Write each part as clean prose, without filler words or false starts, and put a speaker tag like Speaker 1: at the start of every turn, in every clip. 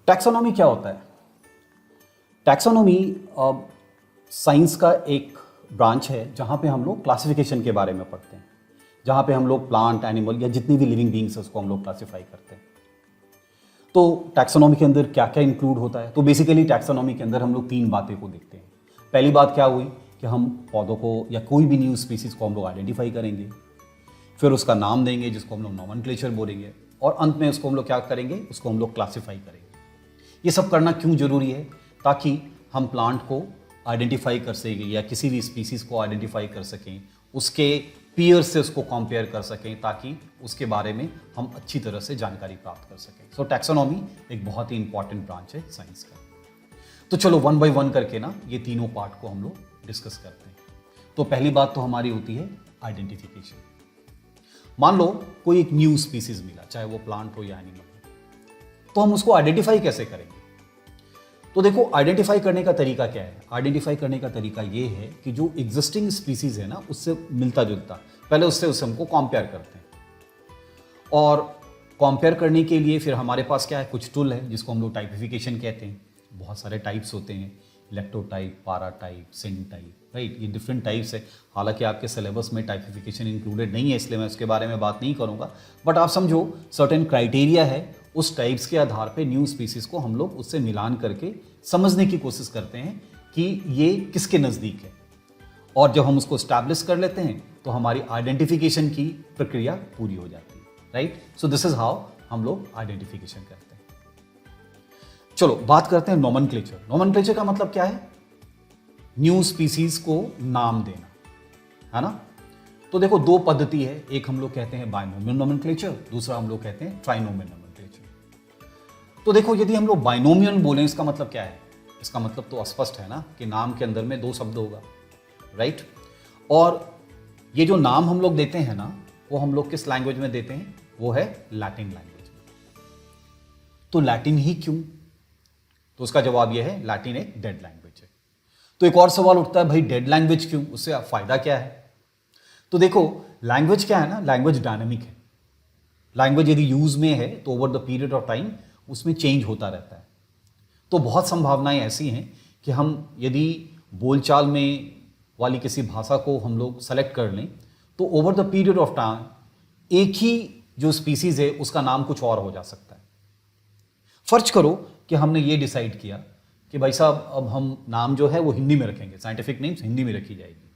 Speaker 1: Taxonomy क्या होता है? टैक्सोनॉमी साइंस का एक ब्रांच है जहाँ पे हम लोग क्लासिफिकेशन के बारे में पढ़ते हैं, जहाँ पे हम लोग प्लांट, एनिमल या जितनी भी लिविंग बींग्स है उसको हम लोग क्लासीफाई करते हैं। तो टैक्सोनॉमी के अंदर क्या क्या इंक्लूड होता है? तो बेसिकली टैक्सोनॉमी के अंदर हम लोग तीन बातें को देखते हैं। पहली बात क्या हुई कि हम पौधों को या कोई भी न्यू स्पीसीज को हम लोग आइडेंटिफाई करेंगे, फिर उसका नाम देंगे जिसको हम लोग नॉमेनक्लेचर बोलेंगे, और अंत में उसको हम लोग क्या करेंगे, उसको हम लोग क्लासीफाई करेंगे। ये सब करना क्यों जरूरी है? ताकि हम प्लांट को आइडेंटिफाई कर सकें या किसी भी स्पीसीज को आइडेंटिफाई कर सकें, उसके पीयर से उसको कंपेयर कर सकें, ताकि उसके बारे में हम अच्छी तरह से जानकारी प्राप्त कर सकें। सो टैक्सोनॉमी एक बहुत ही इंपॉर्टेंट ब्रांच है साइंस का। तो चलो वन बाय वन करके ना ये तीनों पार्ट को हम लोग डिस्कस करते हैं। तो पहली बात तो हमारी होती है आइडेंटिफिकेशन। मान लो कोई एक न्यू स्पीसीज मिला, चाहे वो प्लांट हो या एनिमल हो, तो हम उसको आइडेंटिफाई कैसे करेंगे? तो देखो, आइडेंटिफाई करने का तरीका क्या है? आइडेंटिफाई करने का तरीका ये है कि जो एग्जिस्टिंग स्पीसीज है ना, उससे मिलता जुलता, पहले उससे हमको कंपेयर करते हैं। और कंपेयर करने के लिए फिर हमारे पास क्या है, कुछ टूल है जिसको हम लोग टाइपिफिकेशन कहते हैं। बहुत सारे टाइप्स होते हैं, इलेक्ट्रोटाइप, पाराटाइप, सिन टाइप, राइट? ये डिफरेंट टाइप्स है। हालांकि आपके सिलेबस में टाइपिफिकेशन इंक्लूडेड नहीं है, इसलिए मैं उसके बारे में बात नहीं करूंगा, बट आप समझो सर्टेन क्राइटेरिया है, उस टाइप्स के आधार पे न्यू स्पीसीज को हम लोग उससे मिलान करके समझने की कोशिश करते हैं कि ये किसके नज़दीक है। और जब हम उसको स्टैब्लिश कर लेते हैं तो हमारी आइडेंटिफिकेशन की प्रक्रिया पूरी हो जाती है, right? So this is how हम लोग आइडेंटिफिकेशन करते हैं। चलो बात करते हैं नोमेनक्लेचर। नोमेनक्लेचर का मतलब क्या है? न्यू स्पीसीज को नाम देना, है ना? तो देखो, दो पद्धति है, एक हम लोग कहते हैं बाइनोमियल नोमेनक्लेचर, दूसरा हम लोग कहते हैं ट्राइनोमियल नोमेनक्लेचर। तो देखो, यदि हम लोग बाइनोमियल बोलें, इसका मतलब क्या है? इसका मतलब तो स्पष्ट है ना कि नाम के अंदर में दो शब्द होगा, राइट? और ये जो नाम हम लोग देते हैं ना, वो हम लोग किस लैंग्वेज में देते हैं? वो है लैटिन लैंग्वेज में। तो लैटिन ही क्यों? तो उसका जवाब यह है, लैटिन एक डेड लैंग्वेज है। तो एक और सवाल उठता है, भाई डेड लैंग्वेज क्यों? उससे फायदा क्या है? तो देखो, लैंग्वेज क्या है ना, लैंग्वेज डायनामिक है। लैंग्वेज यदि यूज में है तो over the period of time उसमें चेंज होता रहता है। तो बहुत संभावनाएं ऐसी हैं कि हम यदि बोलचाल में वाली किसी भाषा को हम लोग सेलेक्ट कर लें, तो over the period of time एक ही जो स्पीसीज है उसका नाम कुछ और हो जा सकता है। फर्ज करो कि हमने ये डिसाइड किया कि भाई साहब, अब हम नाम जो है वो हिंदी में रखेंगे, साइंटिफिक नेम्स हिंदी में रखी जाएगी।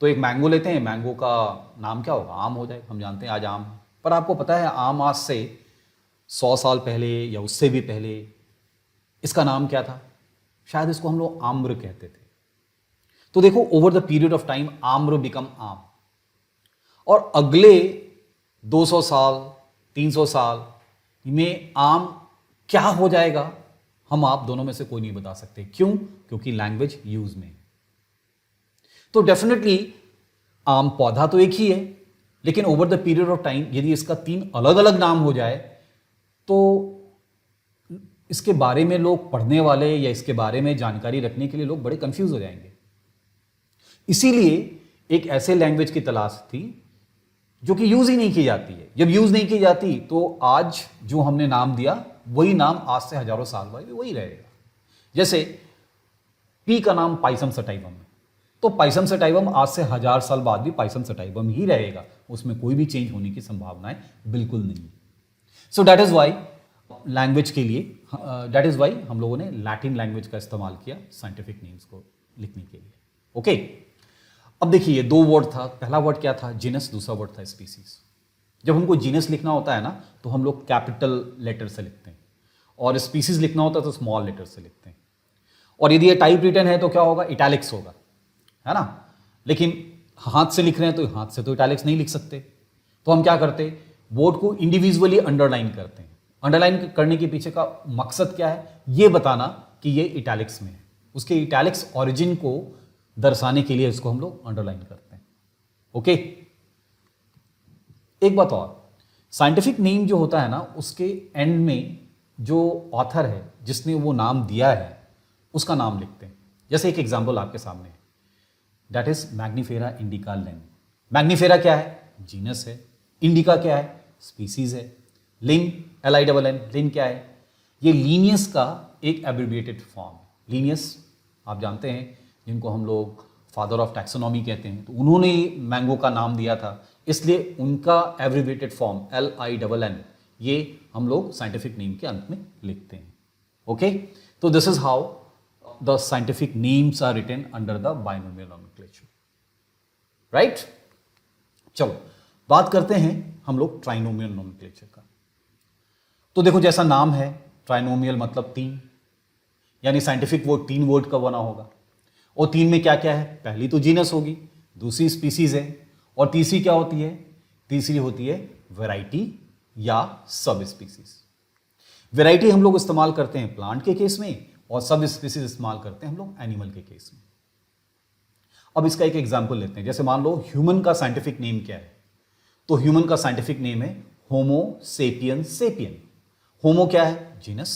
Speaker 1: तो एक मैंगो लेते हैं, मैंगो का नाम क्या होगा? आम हो जाए। हम जानते हैं आज आम, पर आपको पता है आम आज से 100 साल पहले या उससे भी पहले इसका नाम क्या था? शायद इसको हम लोग आम्र कहते थे। तो देखो, over the period of time आम्र बिकम आम, और अगले 200 साल 300 साल में आम क्या हो जाएगा, हम आप दोनों में से कोई नहीं बता सकते। क्यों? क्योंकि लैंग्वेज यूज में है। तो डेफिनेटली आम पौधा तो एक ही है, लेकिन over the period of time यदि इसका 3 अलग अलग नाम हो जाए तो इसके बारे में लोग पढ़ने वाले या इसके बारे में जानकारी रखने के लिए लोग बड़े कंफ्यूज हो जाएंगे। इसीलिए एक ऐसे लैंग्वेज की तलाश थी जो कि यूज ही नहीं की जाती है। जब यूज नहीं की जाती तो आज जो हमने नाम दिया वही नाम आज से हजारों साल बाद भी वही रहेगा। जैसे पी का नाम पाइसम सटाइवम है, तो पाइसम सटाइवम आज से 1000 साल बाद भी पाइसम सटाइवम ही रहेगा, उसमें कोई भी चेंज होने की संभावनाएं बिल्कुल नहीं। So that is why language के लिए, दैट इज वाई हम लोगों ने लैटिन लैंग्वेज का इस्तेमाल किया साइंटिफिक नेम्स को लिखने के लिए। ओके, अब देखिए, 2 वर्ड था। पहला वर्ड क्या था? जीनस। दूसरा वर्ड था स्पीसीज। जब हमको जीनस लिखना होता है ना, तो हम लोग कैपिटल लेटर से लिखते हैं, और स्पीसीज लिखना होता है तो स्मॉल लेटर से लिखते हैं। और यदि ये टाइप रिटन है तो क्या होगा? इटैलिक्स होगा, है ना? लेकिन हाथ से लिख रहे हैं तो हाथ से तो इटैलिक्स नहीं लिख सकते, तो हम क्या करते हैं? बोर्ड को इंडिविजुअली अंडरलाइन करते हैं। अंडरलाइन करने के पीछे का मकसद क्या है? ये बताना कि ये इटैलिक्स में है। उसके इटैलिक्स ओरिजिन को दर्शाने के लिए इसको हम लोग अंडरलाइन करते हैं। ओके, एक बात और, साइंटिफिक नेम जो होता है ना, उसके एंड में जो ऑथर है जिसने वो नाम दिया है उसका नाम लिखते हैं। जैसे एक एग्जांपल आपके सामने है, that is Mangifera indica Lin. Mangifera क्या है? जीनस है। इंडिका क्या है? स्पीसीज है। लिन, LINN, लिन क्या है? ये लीनियस का एक एब्रिविएटेड फॉर्म। लीनियस आप जानते हैं, जिनको हम लोग फादर ऑफ टैक्सोनॉमी कहते हैं, तो उन्होंने मैंगो का नाम दिया था, इसलिए उनका एब्रिविएटेड फॉर्म LINN ये हम लोग साइंटिफिक नेम के अंत में लिखते हैं। ओके, तो this is how the scientific names are written under the binomial nomenclature, right. चलो बात करते हैं हम लोग ट्राइनोमियल नोमेनक्लेचर का। तो देखो, जैसा नाम है ट्राइनोमियल मतलब तीन, यानी साइंटिफिक वर्ड तीन वर्ड का बना होगा। और तीन में क्या क्या है? पहली तो जीनस होगी, दूसरी स्पीसीज है, और तीसरी क्या होती है? तीसरी होती है वैरायटी या सब स्पीसीज। वैरायटी हम लोग इस्तेमाल करते हैं प्लांट के केस में, और सब स्पीसीज इस्तेमाल करते हैं हम लोग एनिमल के केस में। अब इसका एक एग्जांपल लेते हैं। जैसे मान लो ह्यूमन का साइंटिफिक नेम क्या है? तो ह्यूमन का साइंटिफिक नेम है होमो सेपियन सेपियन। होमो क्या है? जीनस,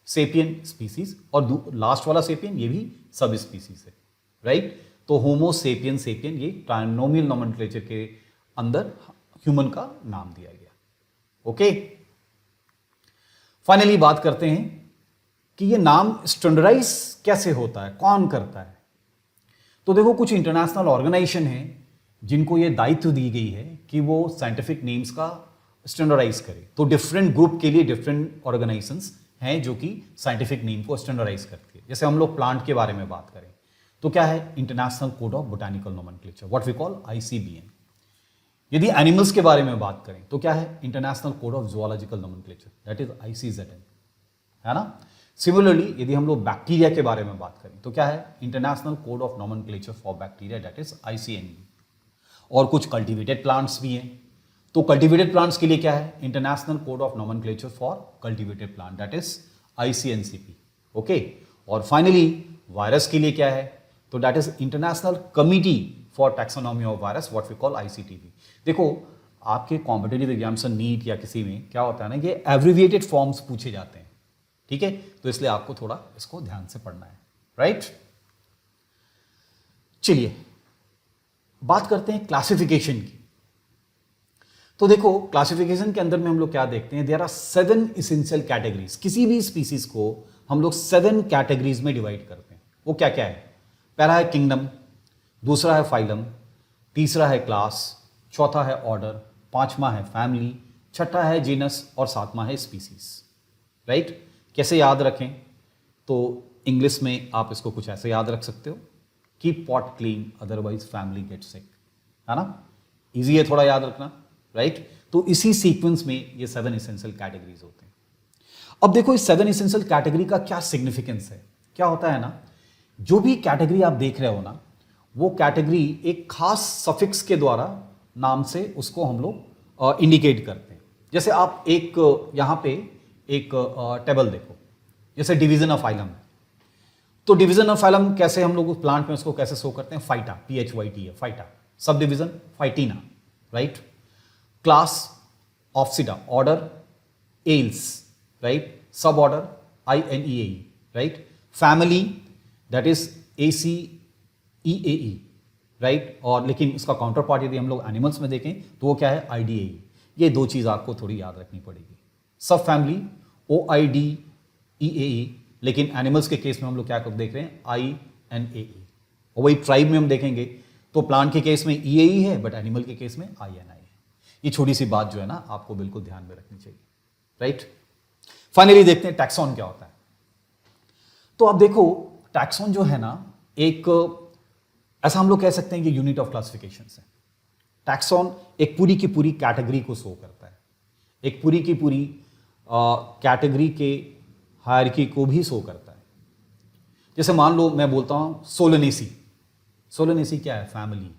Speaker 1: सेपियन स्पीसीज, और लास्ट वाला सेपियन ये भी सब स्पीसीज है, राइट। तो होमो सेपियन सेपियन ये ट्राइनोमियल नोमेनक्लेचर के अंदर ह्यूमन का नाम दिया गया। ओके, फाइनली बात करते हैं कि ये नाम स्टैंडर्डाइज कैसे होता है, कौन करता है। तो देखो, कुछ इंटरनेशनल ऑर्गेनाइजेशन है जिनको ये दायित्व दी गई है कि वो साइंटिफिक नेम्स का स्टैंडर्डाइज करे। तो डिफरेंट ग्रुप के लिए डिफरेंट ऑर्गेनाइजेशंस हैं जो कि साइंटिफिक नेम को स्टैंडर्डाइज करती है। जैसे हम लोग प्लांट के बारे में बात करें तो क्या है? International code of botanical nomenclature, what we call ICBN। यदि एनिमल्स के बारे में बात करें तो क्या है? International code of zoological nomenclature, that is ICZN, है ना। सिमिलरली यदि हम लोग बैक्टीरिया के बारे में बात करें तो क्या है? International code of nomenclature for bacteria, that is ICNB। और कुछ कल्टिवेटेड प्लांट्स भी हैं, तो कल्टिवेटेड प्लांट्स के लिए क्या है? International code of nomenclature for cultivated plant, that is ICNCP। Okay, और फाइनली वायरस के लिए क्या है? तो that is international committee for taxonomy of virus, what we call ICTV। देखो, आपके कॉम्पिटिटिव एग्जाम्स नीट या किसी में क्या होता है ना, ये एब्रिविएटेड फॉर्म्स पूछे जाते हैं, ठीक है। तो इसलिए आपको थोड़ा इसको ध्यान से पढ़ना है, राइट। चलिए बात करते हैं क्लासिफिकेशन की। तो देखो, क्लासिफिकेशन के अंदर में हम लोग क्या देखते हैं? There are 7 essential categories. किसी भी स्पीसीज को हम लोग 7 कैटेगरीज में डिवाइड करते हैं। वो क्या क्या है? पहला है किंगडम, दूसरा है फाइलम, तीसरा है क्लास, चौथा है ऑर्डर, पांचवा है फैमिली, छठा है जीनस, और सातवां है स्पीसीज, राइट। कैसे याद रखें? तो इंग्लिश में आप इसको कुछ ऐसे याद रख सकते हो, keep pot clean otherwise family get sick, है ना। इजी है थोड़ा याद रखना, राइट। तो इसी सीक्वेंस में ये 7 इसेंशियल कैटेगरीज होते हैं। अब देखो, इस 7 इसेंशियल कैटेगरी का क्या सिग्निफिकेंस है? क्या होता है ना, जो भी कैटेगरी आप देख रहे हो ना, वो कैटेगरी एक खास सफिक्स के द्वारा नाम से उसको हम लोग इंडिकेट करते हैं। जैसे आप एक यहां पे एक टेबल देखो, जैसे डिवीजन ऑफ फाइलम। तो डिवीजन ऑफ फाइलम कैसे हम लोग उस प्लांट में उसको कैसे शो करते हैं? फाइटा, PHYTA है, phyta. Sub division phytina, right. Class opsida, order ales, right. Sub order INEAE, right. Family that is ACEAE, right. और लेकिन इसका काउंटर पार्ट यदि हम लोग एनिमल्स में देखें तो वो क्या है? IDAE। ये दो चीज आपको थोड़ी याद रखनी पड़ेगी। सब फैमिली OIDEAE, लेकिन एनिमल्स के केस में हम लोग क्या देख रहे हैं? INAE। और वही ट्राइब में हम देखेंगे तो प्लांट के केस में EAE है, बट एनिमल के केस में INI है। ये छोटी सी बात जो है ना, आपको बिल्कुल ध्यान में रखनी चाहिए, राइट। फाइनली देखते हैं टैक्सॉन क्या होता है। तो आप देखो, टैक्सॉन जो है ना, एक ऐसा हम लोग कह सकते हैं कि यूनिट ऑफ क्लासिफिकेशन है। टैक्सॉन एक पूरी की पूरी कैटेगरी को शो करता है, एक पूरी की पूरी कैटेगरी के हायरार्की को भी शो करता है। जैसे मान लो मैं बोलता हूं सोलेनेसी। सोलेनेसी क्या है? फैमिली।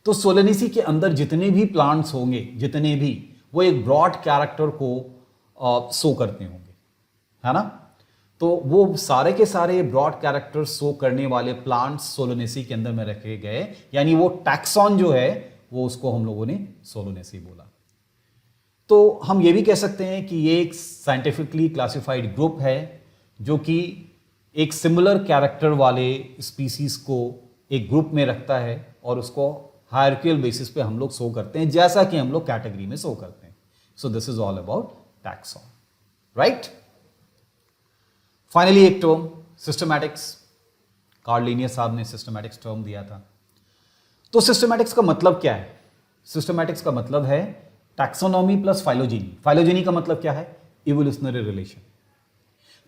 Speaker 1: तो सोलेनेसी के अंदर जितने भी प्लांट्स होंगे, जितने भी, वो एक ब्रॉड कैरेक्टर को शो करते होंगे, है ना। तो वो सारे के सारे ब्रॉड कैरेक्टर शो करने वाले प्लांट्स सोलोनेसी के अंदर में रखे गए, यानी वो टैक्सॉन जो है वो उसको हम लोगों ने सोलोनेसी बोला। तो हम ये भी कह सकते हैं कि ये एक साइंटिफिकली क्लासिफाइड ग्रुप है जो कि एक सिमिलर कैरेक्टर वाले स्पीसीज को एक ग्रुप में रखता है और उसको हायरार्किकल बेसिस पे हम लोग शो करते हैं, जैसा कि हम लोग कैटेगरी में शो करते हैं। So this is all about taxon, right. Finally एक टर्म सिस्टमैटिक्स, कार्ल लीनियर साहब ने सिस्टमैटिक्स टर्म दिया था। तो सिस्टमैटिक्स का मतलब क्या है? सिस्टमैटिक्स का मतलब है टैक्सोनॉमी प्लस फाइलोजेनी। फाइलोजेनी का मतलब क्या है? Evolutionary relation.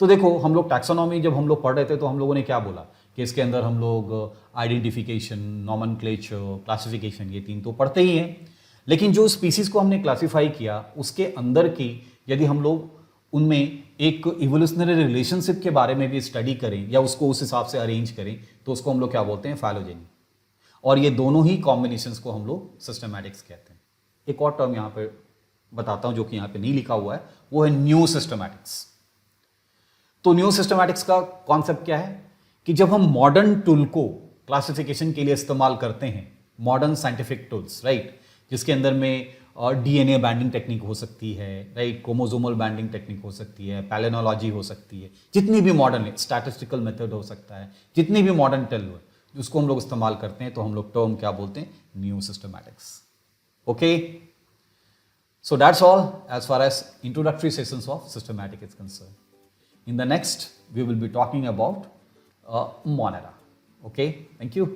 Speaker 1: तो देखो, हम लोग टैक्सोनॉमी जब हम लोग पढ़ रहे थे तो हम लोगों ने क्या बोला कि इसके अंदर हम लोग आइडेंटिफिकेशन, नॉमेनक्लेचर, क्लासिफिकेशन, ये 3 तो पढ़ते ही हैं। लेकिन जो स्पीसीज को हमने क्लासिफाई किया उसके अंदर की यदि हम लोग उनमें एक इवोल्यूशनरी रिलेशनशिप के बारे में भी स्टडी करें या उसको उस हिसाब से अरेंज करें तो उसको हम लोग क्या बोलते हैं? फाइलोजेनी। और ये दोनों ही कॉम्बिनेशंस को हम लोग सिस्टमैटिक्स कहते हैं। एक और टर्म यहां पे बताता हूं जो कि यहां पे नहीं लिखा हुआ है, वो है न्यू सिस्टमैटिक्स। तो न्यू सिस्टमैटिक्स का कॉन्सेप्ट क्या है कि जब हम मॉडर्न टूल को क्लासिफिकेशन के लिए इस्तेमाल करते हैं, मॉडर्न साइंटिफिक टूल्स, राइट, जिसके अंदर में डीएनए बैंडिंग टेक्निक हो सकती है, राइट, क्रोमोसोमल बैंडिंग टेक्निक हो सकती है, पैलिनोलॉजी हो सकती है, जितनी भी मॉडर्न है, स्टैटिस्टिकल मेथड हो सकता है, जितनी भी मॉडर्न टूल है उसको हम लोग इस्तेमाल करते हैं तो हम लोग टर्म क्या बोलते हैं? New systematics. Okay, so that's all as far as introductory sessions of systematic is concerned. In the next, we will be talking about Monera. Okay, thank you.